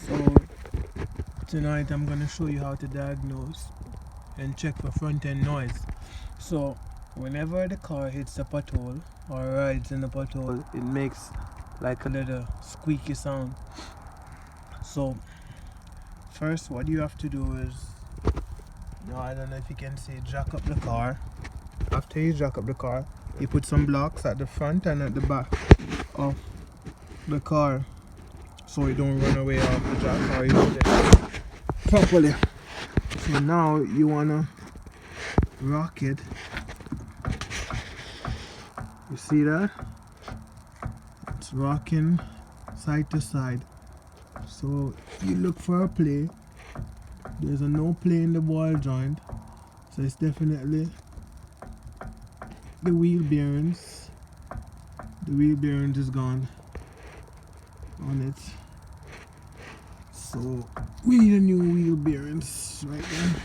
So tonight I'm gonna show you how to diagnose and check for front end noise. So whenever the car hits a pothole or rides in a pothole, it makes like a little squeaky sound. So first what you have to do is, I don't know if you can see, jack up the car. After you jack up the car, you put some blocks at the front and at the back of the car so it don't run away off the jack, or you put it properly. So now you wanna rock it. You see that? It's rocking side to side. So you look for a play. There's a no play in the ball joint. So it's definitely the wheel bearings. The wheel bearings is gone on it. So we need a new wheel bearings right there.